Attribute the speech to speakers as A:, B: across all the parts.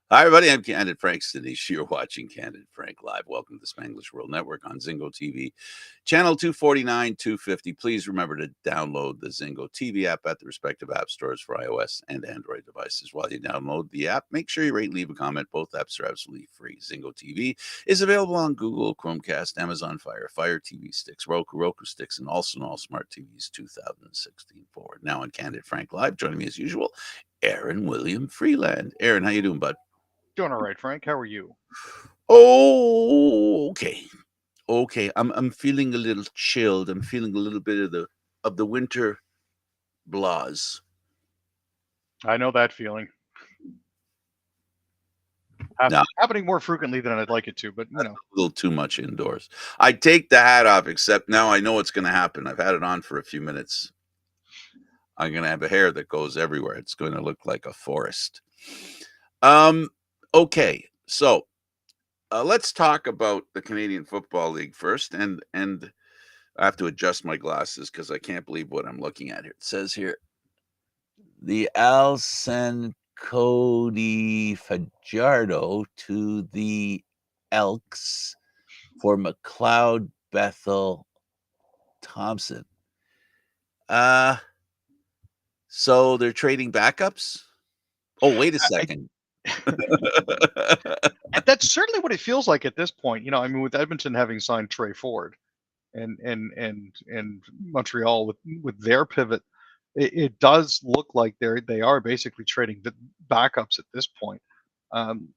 A: Hi, everybody. I'm Candid Frank Stanisci. You're watching Candid Frank Live. Welcome to Spanglish World Network on Zingo TV, channel 249, 250. Please remember to download the Zingo TV app at the respective app stores for iOS and Android devices. While you download the app, make sure you rate and leave a comment. Both apps are absolutely free. Zingo TV is available on Google, Chromecast, Amazon Fire TV sticks, Roku sticks, and also on all smart TVs 2016 forward. Now on Candid Frank Live, joining me as usual, Aaron William Freeland. Aaron, how you doing, bud?
B: Doing all right, Frank. How are you?
A: Oh, okay. Okay. I'm feeling a little chilled. I'm feeling a little bit of the winter blahs.
B: I know that feeling.
A: Now,
B: Happening more frequently than I'd like it to, but
A: that's a little too much indoors. I take the hat off, except now I know what's going to happen. I've had it on for a few minutes. I'm going to have a hair that goes everywhere. It's going to look like a forest. Um. Okay. So let's talk about the Canadian Football League first, and I have to adjust my glasses because I can't believe what I'm looking at here. It says here the Al sent Cody Fajardo to the Elks for McLeod Bethel Thompson. Uh so they're trading backups? Oh, wait a second.
B: that's certainly what it feels like at this point. I mean, with Edmonton having signed Trey Ford and Montreal with their pivot, it does look like they are basically trading the backups at this point. Um,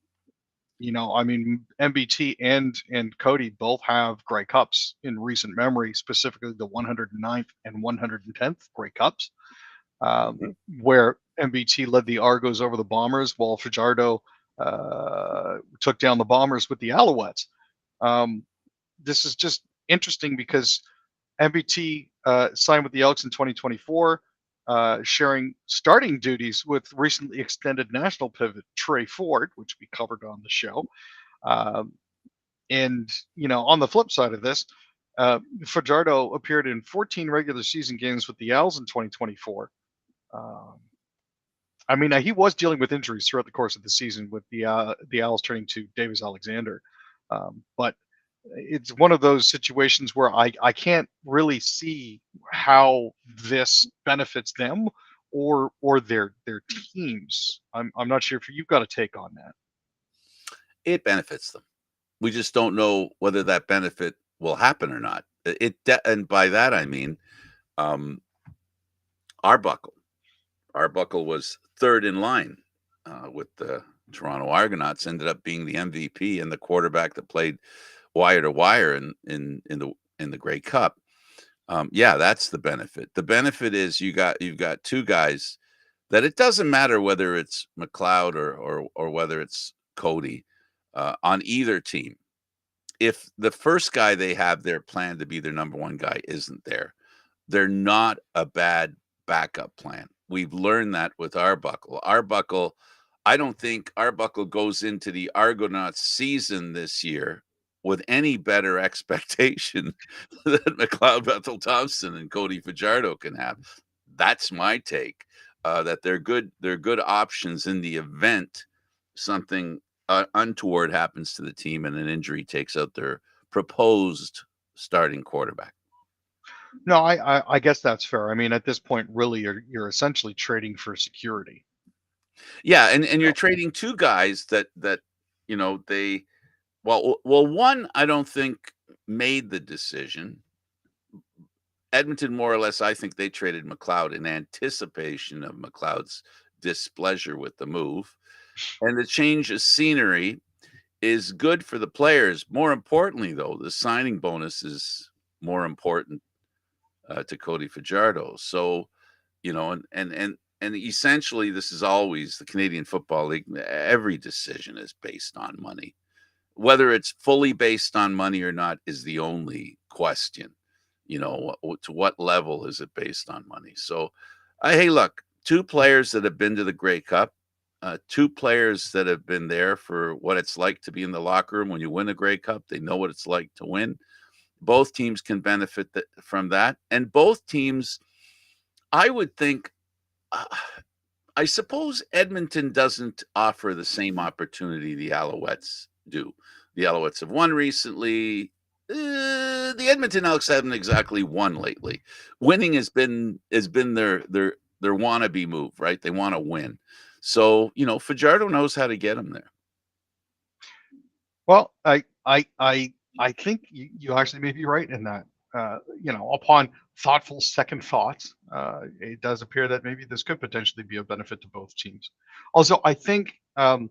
B: I mean, MBT and Cody both have Grey Cups in recent memory, specifically the 109th and 110th Grey Cups, um, where MBT led the Argos over the Bombers, while Fajardo took down the Bombers with the Alouettes. Um, this is just interesting because MBT signed with the Elks in 2024, sharing starting duties with recently extended national pivot Trey Ford, which we covered on the show. Um, and on the flip side of this, Fajardo appeared in 14 regular season games with the Owls in 2024. Um, I mean, he was dealing with injuries throughout the course of the season, with the Owls turning to Davis Alexander. But it's one of those situations where I can't really see how this benefits them or their teams. I'm not sure if you've got a take on that.
A: It benefits them. We just don't know whether that benefit will happen or not. And by that I mean um Arbuckle. Arbuckle was third in line with the Toronto Argonauts. Ended up being the MVP and the quarterback that played wire to wire in the Grey Cup. Yeah, that's the benefit. The benefit is you've got two guys that it doesn't matter whether it's McLeod or whether it's Cody on either team. If the first guy they have there planned to be their number one guy isn't there, they're not a bad backup plan. We've learned that with Arbuckle. Arbuckle, I don't think Arbuckle goes into the Argonauts season this year with any better expectation than McLeod Bethel Thompson and Cody Fajardo can have. That's my take. That they're good. They're good options in the event something untoward happens to the team and an injury takes out their proposed starting quarterback.
B: No, I guess that's fair. I mean, at this point, really, you're essentially trading for security.
A: Yeah, and you're trading two guys that they one I don't think made the decision. Edmonton more or less I think they traded McLeod in anticipation of McLeod's displeasure with the move. And the change of scenery is good for the players. More importantly though, the signing bonus is more important to Cody Fajardo. So, and essentially this is always the Canadian Football League. Every decision is based on money. Whether it's fully based on money or not is the only question. To what level is it based on money? So, hey, look, two players that have been to the Grey Cup, two players that have been there for what it's like to be in the locker room when you win a Grey Cup. They know what it's like to win. Both teams can benefit from that, and both teams, I would think, uh, I suppose Edmonton doesn't offer the same opportunity the Alouettes do. The Alouettes have won recently. The Edmonton Elks haven't exactly won lately. Winning has been their wannabe move, right? They want to win. So Fajardo knows how to get them there.
B: Well, I think you actually may be right in that. Upon thoughtful second thoughts, it does appear that maybe this could potentially be a benefit to both teams. Also, I think that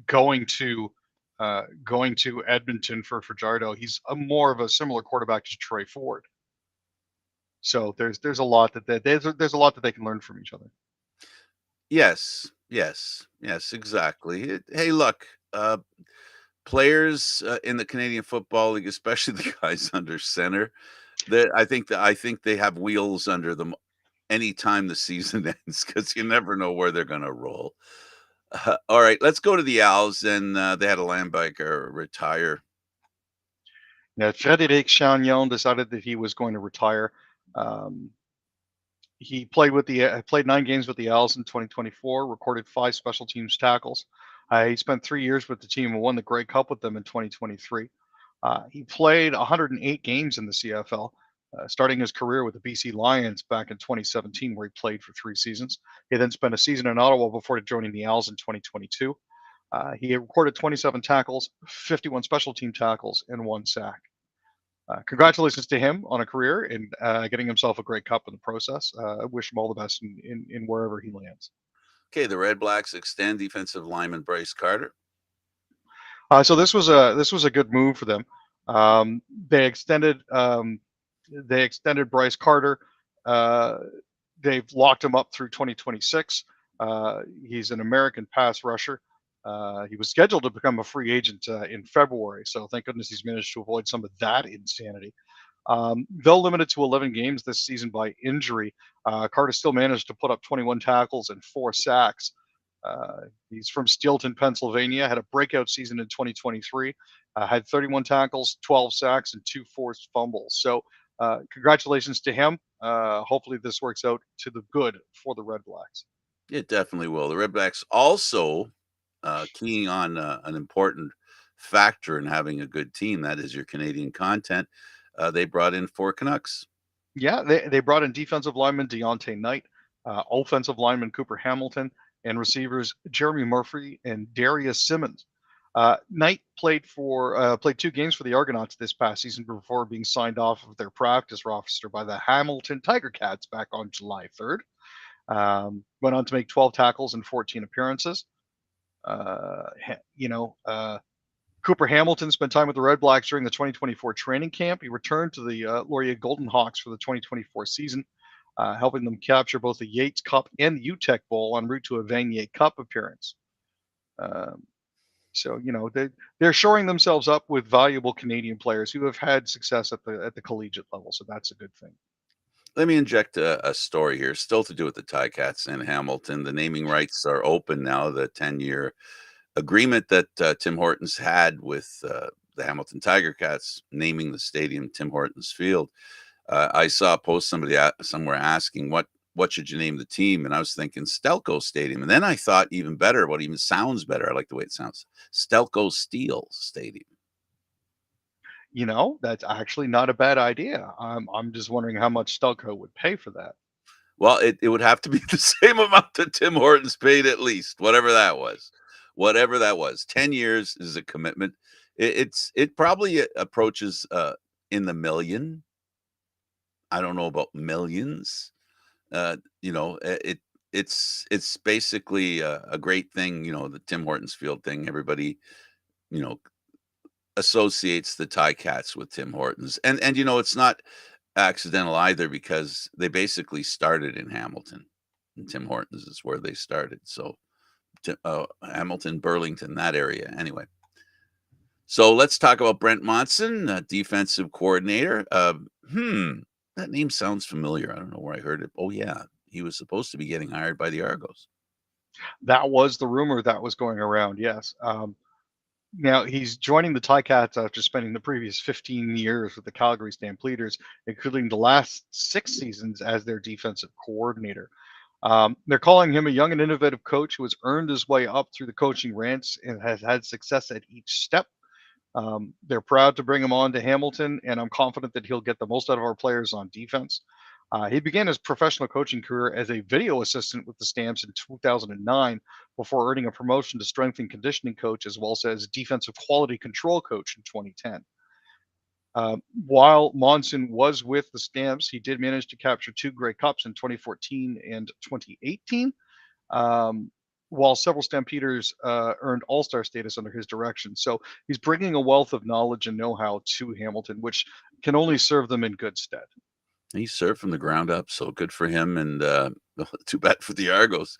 B: going to going to Edmonton for Fajardo, he's a more of a similar quarterback to Troy Ford. So there's a lot there's a lot that they can learn from each other.
A: Yes, yes, yes, exactly. Hey, look, players in the Canadian Football League, especially the guys under center, I think they have wheels under them anytime the season ends because you never know where they're going to roll. All right, let's go to the Owls. And they had a linebacker retire.
B: Now, Frederic Chagnon decided that he was going to retire. Um, he played 9 games with the Owls in 2024, recorded 5 special teams tackles. He spent 3 years with the team and won the Grey Cup with them in 2023. He played 108 games in the CFL, starting his career with the BC Lions back in 2017, where he played for 3 seasons. He then spent a season in Ottawa before joining the Owls in 2022. He recorded 27 tackles, 51 special team tackles, and 1 sack. Congratulations to him on a career and getting himself a great cup in the process. I wish him all the best in wherever he lands.
A: Okay, the Red Blacks extend defensive lineman Bryce Carter.
B: So this was a good move for them. Um, they extended um, they extended Bryce Carter. Uh, they've locked him up through 2026. He's an American pass rusher. He was scheduled to become a free agent in February, so thank goodness he's managed to avoid some of that insanity. Though limited to 11 games this season by injury, Carter still managed to put up 21 tackles and 4 sacks. He's from Steelton, Pennsylvania, had a breakout season in 2023, had 31 tackles, 12 sacks, and 2 forced fumbles. So, congratulations to him. Hopefully, this works out to the good for the Red Blacks.
A: It definitely will. The Red Blacks also keying on an important factor in having a good team. That is your Canadian content. They brought in 4 Canucks.
B: Yeah, they brought in defensive lineman Deontay Knight, offensive lineman Cooper Hamilton, and receivers Jeremy Murphy and Darius Simmons. Knight played 2 games for the Argonauts this past season before being signed off of their practice roster by the Hamilton Tiger Cats back on July 3rd. Went on to make 12 tackles and 14 appearances. Uh, Cooper Hamilton spent time with the Red Blacks during the 2024 training camp. He returned to the Laurier Golden Hawks for the 2024 season, helping them capture both the Yates Cup and the UTEC Bowl en route to a Vanier Cup appearance. Um, they're shoring themselves up with valuable Canadian players who have had success at the collegiate level. So that's a good thing.
A: Let me inject a story here, still to do with the Ticats in Hamilton. The naming rights are open now. The 10-year agreement that Tim Hortons had with the Hamilton Tiger Cats, naming the stadium Tim Hortons Field. I saw a post somewhere asking what should you name the team, and I was thinking Stelco Stadium, and then I thought even better, what even sounds better. I like the way it sounds, Stelco Steel Stadium.
B: That's actually not a bad idea. I'm just wondering how much Stelco would pay for that.
A: Well, it would have to be the same amount that Tim Hortons paid, at least, whatever that was. Whatever that was. 10 years is a commitment. It probably approaches in the million. I don't know about millions. It's basically a great thing, the Tim Hortons Field thing. Everybody, you know, associates the Ticats with Tim Hortons. And it's not accidental either because they basically started in Hamilton. And Tim Hortons is where they started. So Hamilton, Burlington, that area. Anyway, so let's talk about Brent Monson, defensive coordinator. That name sounds familiar. I don't know where I heard it. Oh yeah, he was supposed to be getting hired by the Argos.
B: That was the rumor that was going around. Yes. Now he's joining the Ticats after spending the previous 15 years with the Calgary Stampeders, including the last 6 seasons as their defensive coordinator. They're calling him a young and innovative coach who has earned his way up through the coaching ranks and has had success at each step. They're proud to bring him on to Hamilton, and I'm confident that he'll get the most out of our players on defense. He began his professional coaching career as a video assistant with the Stamps in 2009 before earning a promotion to strength and conditioning coach as well as defensive quality control coach in 2010. While Monson was with the Stamps, he did manage to capture 2 Grey Cups in 2014 and 2018, um, while several Stampeders earned All-Star status under his direction. So he's bringing a wealth of knowledge and know-how to Hamilton, which can only serve them in good stead.
A: He served from the ground up, so good for him. And too bad for the Argos,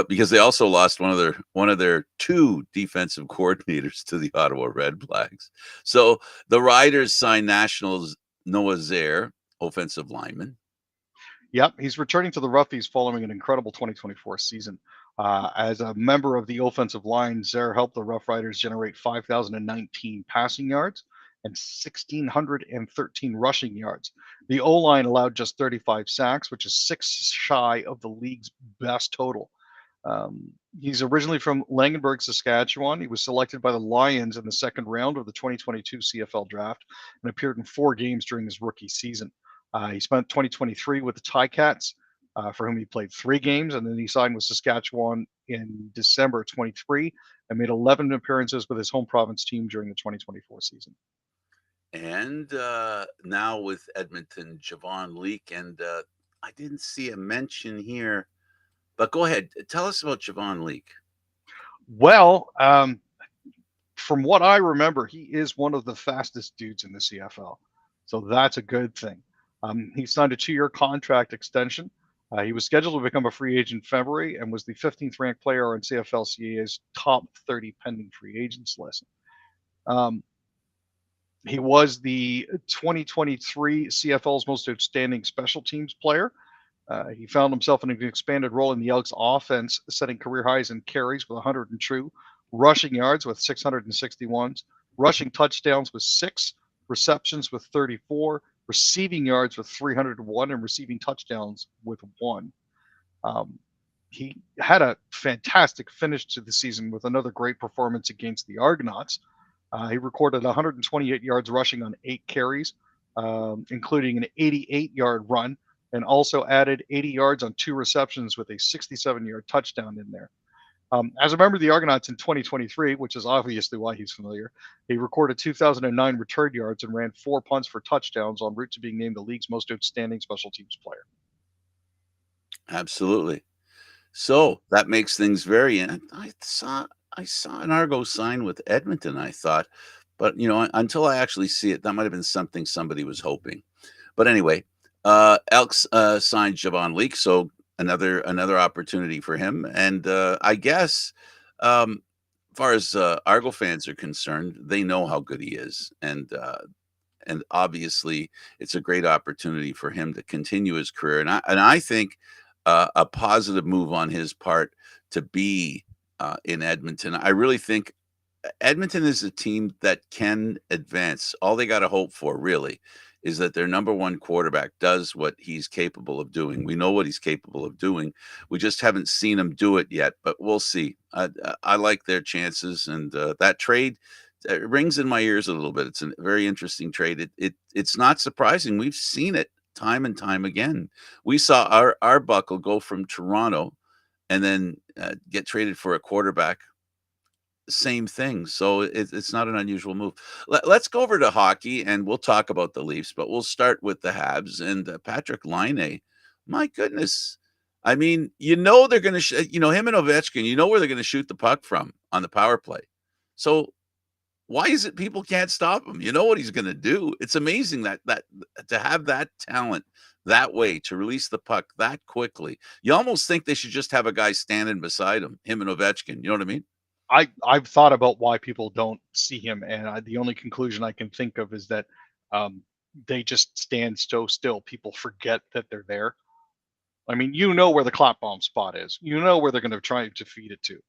A: because they also lost one of their 2 defensive coordinators to the Ottawa Redblacks. So the Riders signed Nationals Noah Zaire, offensive lineman.
B: Yep, he's returning to the Roughies following an incredible 2024 season. As a member of the offensive line, Zaire helped the Rough Riders generate 5,019 passing yards and 1,613 rushing yards. The O line allowed just 35 sacks, which is 6 shy of the league's best total. He's originally from Langenburg, Saskatchewan. He was selected by the Lions in the second round of the 2022 CFL draft and appeared in 4 games during his rookie season. He spent 2023 with the Ticats, for whom he played 3 games, and then he signed with Saskatchewan in December 23 and made 11 appearances with his home province team during the 2024 season.
A: And now with Edmonton, Javon Leake. And I didn't see a mention here, but go ahead. Tell us about Javon Leake.
B: Well, from what I remember, he is one of the fastest dudes in the CFL. So that's a good thing. He signed a 2-year contract extension. He was scheduled to become a free agent in February and was the 15th ranked player on CFL-CAA's top 30 pending free agents list. He was the 2023 CFL's most outstanding special teams player. He found himself in an expanded role in the Elks offense, setting career highs in carries with 102, rushing yards with 661, rushing touchdowns with 6, receptions with 34, receiving yards with 301, and receiving touchdowns with 1. He had a fantastic finish to the season with another great performance against the Argonauts. He recorded 128 yards rushing on 8 carries, including an 88-yard run, and also added 80 yards on 2 receptions with a 67-yard touchdown in there. As a member of the Argonauts in 2023, which is obviously why he's familiar, he recorded 2,009 return yards and ran 4 punts for touchdowns en route to being named the league's most outstanding special teams player.
A: Absolutely. So that makes things very. And I saw an Argo sign with Edmonton. I thought, but until I actually see it, that might have been something somebody was hoping. But anyway, Elks signed Javon Leake, so another opportunity for him. And I guess, as far as Argo fans are concerned, they know how good he is, and obviously it's a great opportunity for him to continue his career. And I think a positive move on his part to be in Edmonton. I really think Edmonton is a team that can advance. All they got to hope for, really, is that their number 1 quarterback does what he's capable of doing. We know what he's capable of doing. We just haven't seen him do it yet, but we'll see. I like their chances, and that trade rings in my ears a little bit. It's a very interesting trade. It's not surprising. We've seen it time and time again. We saw our Buckle go from Toronto and then get traded for a quarterback. Same thing. So it's not an unusual move. Let's go over to hockey, and we'll talk about the Leafs, but we'll start with the Habs and Patrick Laine. My goodness. I mean, they're going to, him and Ovechkin, where they're going to shoot the puck from on the power play. So why is it people can't stop him? You know what he's going to do. It's amazing that to have that talent that way, to release the puck that quickly. You almost think they should just have a guy standing beside him and Ovechkin. You know what I mean?
B: I've thought about why people don't see him, and the only conclusion I can think of is that they just stand so still. People forget that they're there. I mean, where the clap bomb spot is. Where they're going to try to feed it to.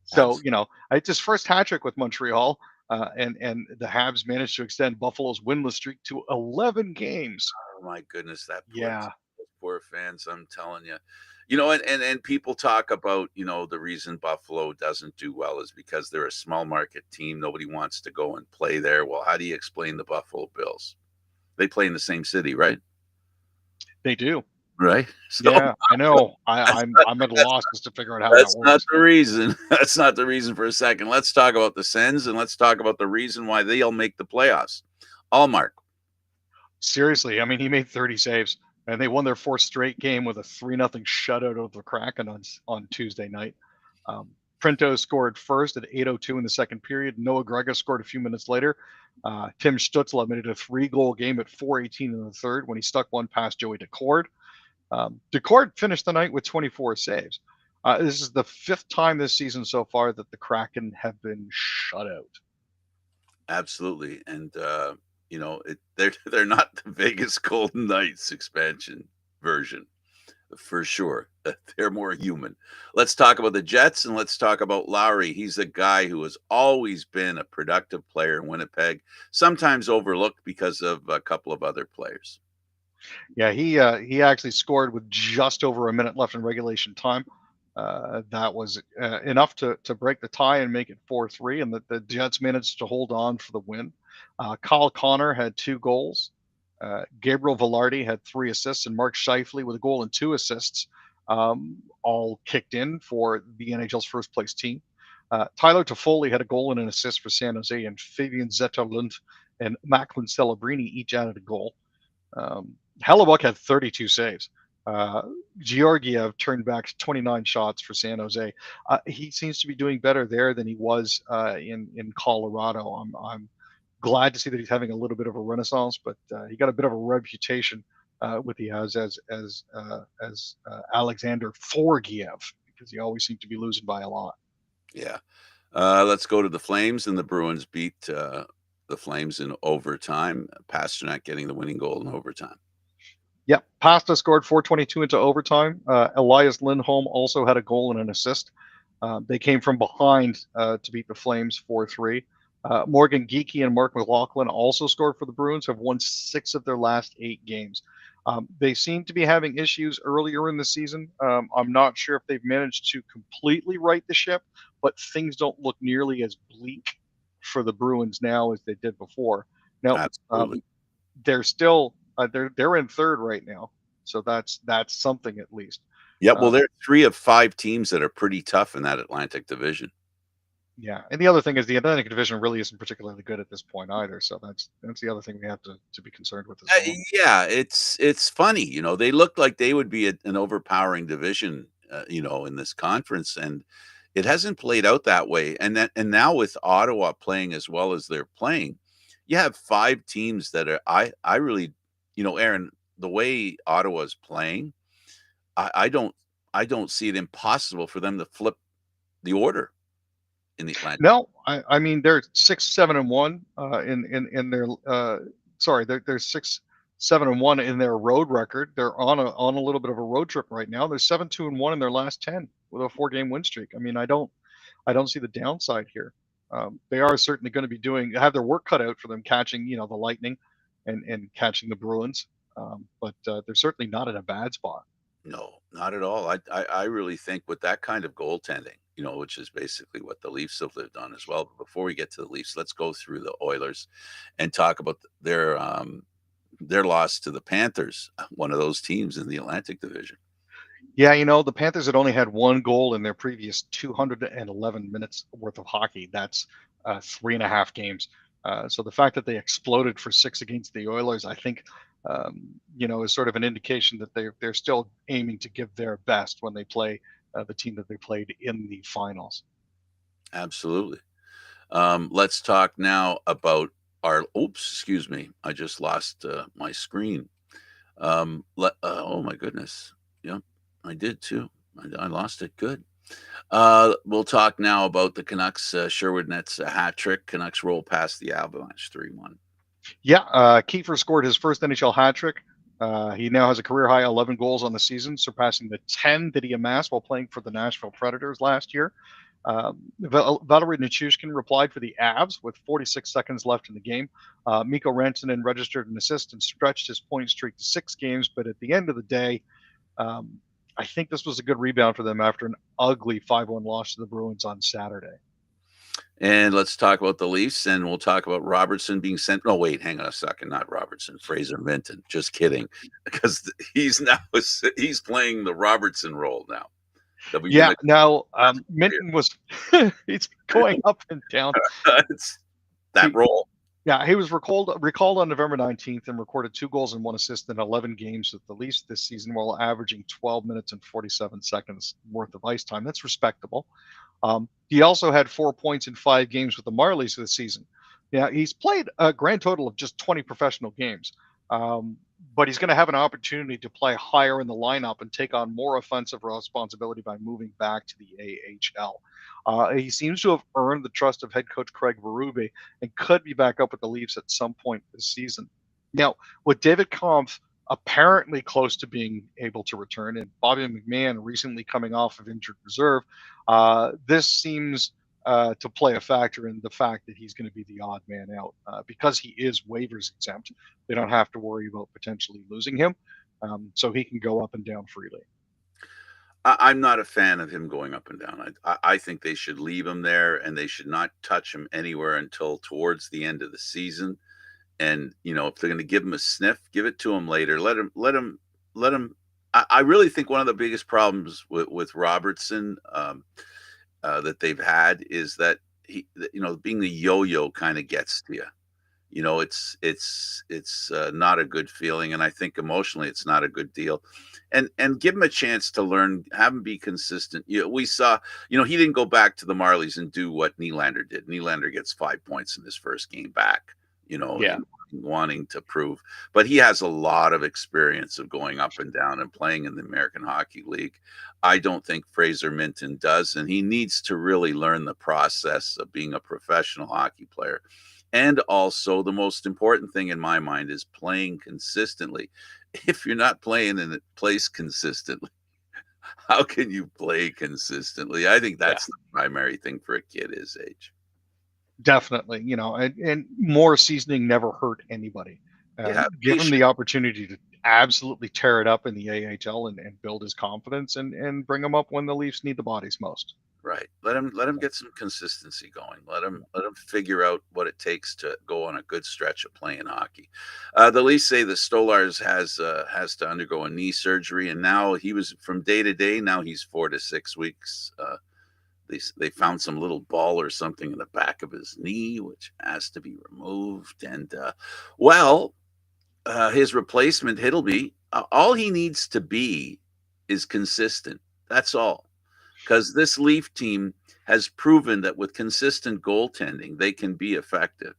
B: So,
A: Absolutely.
B: it's his first hat trick with Montreal. and the Habs managed to extend Buffalo's winless streak to 11 games.
A: Oh my goodness, that
B: Yeah,
A: those poor fans, I'm telling you. You know, and people talk about, the reason Buffalo doesn't do well is because they're a small market team. Nobody wants to go and play there. Well, how do you explain the Buffalo Bills? They play in the same city, right?
B: they do.
A: Right? So
B: Yeah, I know.
A: that's
B: I'm at a
A: that's
B: loss as to figure out how that
A: that's not
B: works.
A: the reason. That's not the reason for a second. Let's talk about the Sens and let's talk about the reason why they'll make the playoffs. Allmark.
B: Seriously, I mean, he made 30 saves, and they won their fourth straight game with a 3-0 shutout of the Kraken on Tuesday night. Printo scored first at 8:02 in the second period. Noah Gregor scored a few minutes later. Tim Stützle made it a 3-goal game at 4:18 in the third when he stuck one past Joey Decord. Decord finished the night with 24 saves. This is the fifth time this season so far that the Kraken have been shut out.
A: Absolutely. And they're not the Vegas Golden Knights expansion version for sure. They're more human. Let's talk about the Jets and let's talk about Lowry. He's a guy who has always been a productive player in Winnipeg, sometimes overlooked because of a couple of other players.
B: Yeah, he actually scored with just over a minute left in regulation time. That was enough to break the tie and make it 4-3, and the Jets managed to hold on for the win. Kyle Connor had 2 goals. Gabriel Velarde had 3 assists, and Mark Scheifele with a goal and 2 assists, all kicked in for the NHL's first place team. Tyler Toffoli had a goal and an assist for San Jose, and Fabian Zetterlund and Macklin Celebrini each added a goal. Hellebuck had 32 saves. Georgiev turned back 29 shots for San Jose. He seems to be doing better there than he was in Colorado. I'm glad to see that he's having a little bit of a renaissance, but he got a bit of a reputation with the as Alexander Forgiev because he always seemed to be losing by a lot.
A: Yeah. Let's go to the Flames, and the Bruins beat the Flames in overtime. Pasternak getting the winning goal in overtime.
B: Yep, Pasta scored 4:22 into overtime. Elias Lindholm also had a goal and an assist. They came from behind to beat the Flames 4-3. Morgan Geekie and Mark McLaughlin also scored for the Bruins, have won 6 of their last 8 games. They seem to be having issues earlier in the season. I'm not sure if they've managed to completely right the ship, but things don't look nearly as bleak for the Bruins now as they did before. Now,
A: Absolutely.
B: they're still they're in third right now, so that's something at least.
A: Yeah, well,
B: Um,
A: they're 3 of 5 teams that are pretty tough in that Atlantic division.
B: yeah, and the other thing is the Atlantic Division really isn't particularly good at this point either. So that's the other thing we have to be concerned with as well.
A: Yeah, it's funny, they looked like they would be an overpowering division, in this conference, and it hasn't played out that way. And now with Ottawa playing as well as they're playing, you have 5 teams that are I really, Aaron, the way Ottawa's playing, I don't see it impossible for them to flip the order in the Atlantic.
B: No, I mean they're 6-7-1 in their sorry they're 6-7-1 in their road record. They're on a little bit of a road trip right now. They're 7-2-1 in their last 10 with a 4-game win streak. I mean I don't see the downside here. They are certainly going to be have their work cut out for them catching the Lightning and catching the Bruins, but they're certainly not in a bad spot.
A: No, not at all. I really think with that kind of goaltending, which is basically what the Leafs have lived on as well. But before we get to the Leafs, let's go through the Oilers and talk about their loss to the Panthers, one of those teams in the Atlantic Division.
B: Yeah, the Panthers had only had 1 goal in their previous 211 minutes worth of hockey. That's 3.5 games. So the fact that they exploded for 6 against the Oilers, I think, is sort of an indication that they're still aiming to give their best when they play the team that they played in the finals.
A: Absolutely. Let's talk now about excuse me. I just lost my screen. Oh my goodness. Yep, I did too. I lost it. Good. We'll talk now about the Canucks. Sherwood nets a hat trick. Canucks roll past the Avalanche 3-1.
B: Yeah, Kiefer scored his first NHL hat trick. He now has a career high 11 goals on the season, surpassing the 10 that he amassed while playing for the Nashville Predators last year. Valery Nichushkin replied for the Avs with 46 seconds left in the game. Mikko Rantanen registered an assist and stretched his point streak to 6 games, but at the end of the day, um, I think this was a good rebound for them after an ugly 5-1 loss to the Bruins on Saturday.
A: And let's talk about the Leafs, and we'll talk about Robertson being sent. No, wait, hang on a second. Not Robertson, Fraser Minton. Just kidding, because he's he's playing the Robertson role now.
B: Yeah, now Minton was he's going up and down.
A: It's that role.
B: Yeah, he was recalled on November 19th and recorded 2 goals and 1 assist in 11 games with the Leafs this season, while averaging 12 minutes and 47 seconds worth of ice time. That's respectable. He also had 4 points in 5 games with the Marlies this season. Yeah, he's played a grand total of just 20 professional games, but he's going to have an opportunity to play higher in the lineup and take on more offensive responsibility by moving back to the AHL. He seems to have earned the trust of head coach Craig Berube and could be back up with the Leafs at some point this season. Now, with David Kampf apparently close to being able to return, and Bobby McMahon recently coming off of injured reserve, this seems to play a factor in the fact that he's going to be the odd man out because he is waivers exempt. They don't have to worry about potentially losing him, so he can go up and down freely.
A: I'm not a fan of him going up and down. I think they should leave him there, and they should not touch him anywhere until towards the end of the season. And if they're going to give him a sniff, give it to him later. Let him. I really think one of the biggest problems with Robertson that they've had is that being the yo-yo kind of gets to you. It's not a good feeling, and I think emotionally it's not a good deal. And give him a chance to learn, have him be consistent. We saw, he didn't go back to the Marlies and do what Nylander did. Nylander gets 5 points in his first game back,
B: Yeah.
A: wanting to prove. But he has a lot of experience of going up and down and playing in the American Hockey League. I don't think Fraser Minton does, and he needs to really learn the process of being a professional hockey player. And also, the most important thing in my mind is playing consistently. If you're not playing in a place consistently, how can you play consistently? I think that's the primary thing for a kid his age.
B: Definitely, and more seasoning never hurt anybody. Give him the opportunity to absolutely tear it up in the AHL and build his confidence and bring him up when the Leafs need the bodies most.
A: Right. Let him get some consistency going. Let him figure out what it takes to go on a good stretch of playing hockey. The Leafs say the Stolarz has to undergo a knee surgery, and now he was from day to day. Now he's 4 to 6 weeks. They found some little ball or something in the back of his knee, which has to be removed. And his replacement Hiddleby, all he needs to be is consistent. That's all. Because this Leaf team has proven that with consistent goaltending, they can be effective.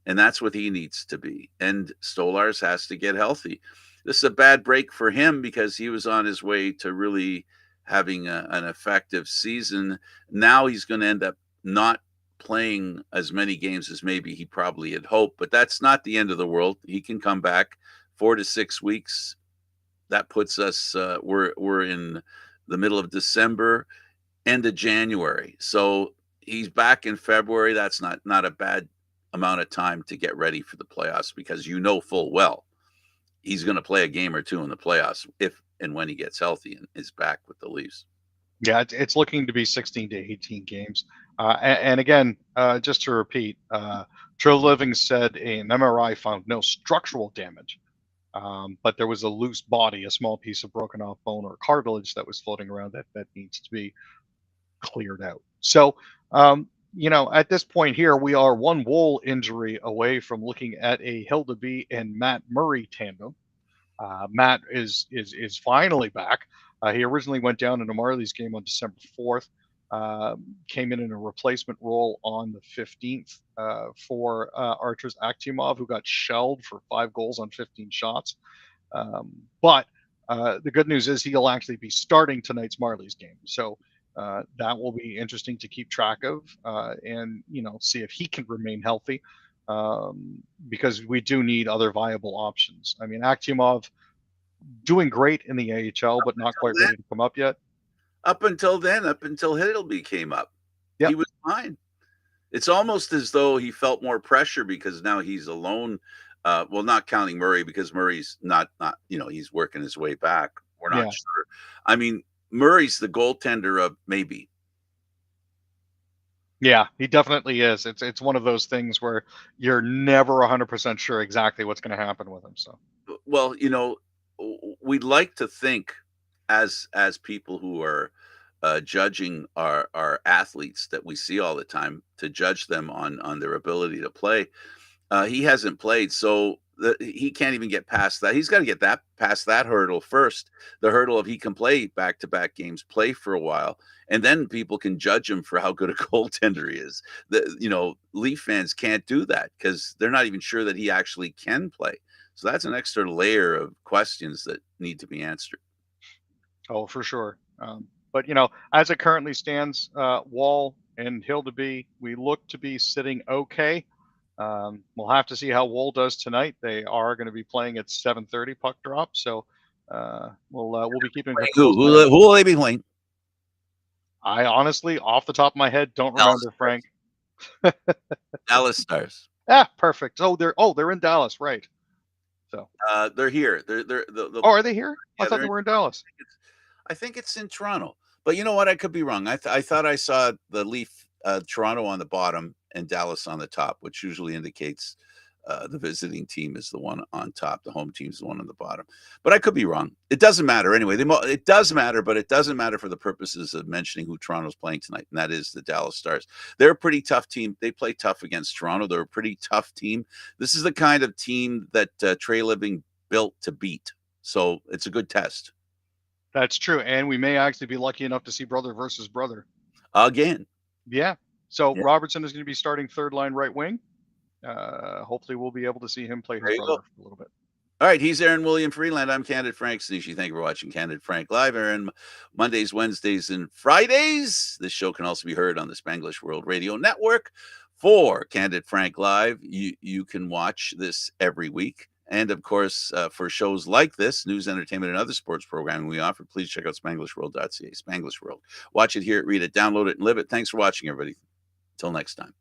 A: And that's what he needs to be. And Stolarz has to get healthy. This is a bad break for him because he was on his way to really having an effective season. Now he's going to end up not playing as many games as maybe he probably had hoped. But that's not the end of the world. He can come back 4 to 6 weeks. That puts us, we're in the middle of December. End of January. So he's back in February. That's not a bad amount of time to get ready for the playoffs because full well he's going to play a game or two in the playoffs if and when he gets healthy and is back with the Leafs.
B: Yeah, it's looking to be 16 to 18 games. And again, just to repeat, Trill Living said an MRI found no structural damage, but there was a loose body, a small piece of broken off bone or cartilage that was floating around that needs to be cleared out. So, at this point here, we are one Woll injury away from looking at a Hildeby and Matt Murray tandem. Matt is finally back. He originally went down in a Marlies game on December 4th, came in a replacement role on the 15th for Arturs Akhtimov, who got shelled for 5 goals on 15 shots. But the good news is he'll actually be starting tonight's Marlies game. So that will be interesting to keep track of and, see if he can remain healthy because we do need other viable options. I mean, Akhtimov doing great in the AHL, but not quite ready to come up yet.
A: Up until Hiddleby came up.
B: Yep.
A: He was fine. It's almost as though he felt more pressure because now he's alone. Well, not counting Murray because Murray's not he's working his way back. We're not
B: Yeah.
A: sure. I mean, Murray's the goaltender of maybe.
B: Yeah, he definitely is. It's one of those things where you're never 100% sure exactly what's going to happen with him. So
A: Well, we'd like to think as people who are judging our athletes that we see all the time to judge them on their ability to play. He hasn't played, so he can't even get past that. He's got to get that past that hurdle first. The hurdle of he can play back to back games, play for a while, and then people can judge him for how good a goaltender he is. Leaf fans can't do that because they're not even sure that he actually can play. So that's an extra layer of questions that need to be answered.
B: oh, for sure. But as it currently stands, Wall and Hildeby, we look to be sitting okay. We'll have to see how Wool does tonight. They are going to be playing at 7:30 puck drop, so we'll be keeping a
A: Who
B: close eye
A: who,
B: on that.
A: who will they be playing?
B: I honestly, off the top of my head, don't
A: Dallas
B: remember,
A: Stars.
B: Frank.
A: Dallas Stars.
B: Perfect. Oh, they're in Dallas, right? So,
A: They're here. They'll
B: oh, are they here? I
A: yeah,
B: thought
A: they're
B: they
A: in
B: were in Dallas.
A: I think it's in Toronto, but you know what? I could be wrong. I thought I saw the Leaf Toronto on the bottom and Dallas on the top, which usually indicates the visiting team is the one on top, the home team is the one on the bottom. But I could be wrong. It doesn't matter anyway. It does matter, but it doesn't matter for the purposes of mentioning who Toronto's playing tonight, and that is the Dallas Stars. They're a pretty tough team. They play tough against Toronto. They're a pretty tough team. This is the kind of team that Trey Living built to beat. So it's a good test.
B: That's true, and we may actually be lucky enough to see brother versus brother.
A: Again.
B: Yeah. So
A: Yeah,
B: Robertson is going to be starting third line right wing. Hopefully, we'll be able to see him play his
A: there you go.
B: brother for a little bit.
A: All right, he's Aaron William Freeland. I'm Candid Frank Stanisci. Thank you for watching Candid Frank Live. Aaron, Mondays, Wednesdays, and Fridays. This show can also be heard on the Spanglish World Radio Network. For Candid Frank Live, you can watch this every week. And of course, for shows like this, news, entertainment, and other sports programming we offer, please check out SpanglishWorld.ca. Spanglish World. Watch it, hear it, read it, download it, and live it. Thanks for watching, everybody. Till next time.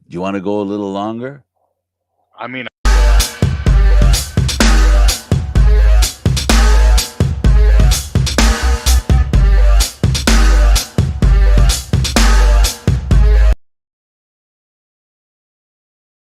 A: Do you want to go a little longer?
B: I mean,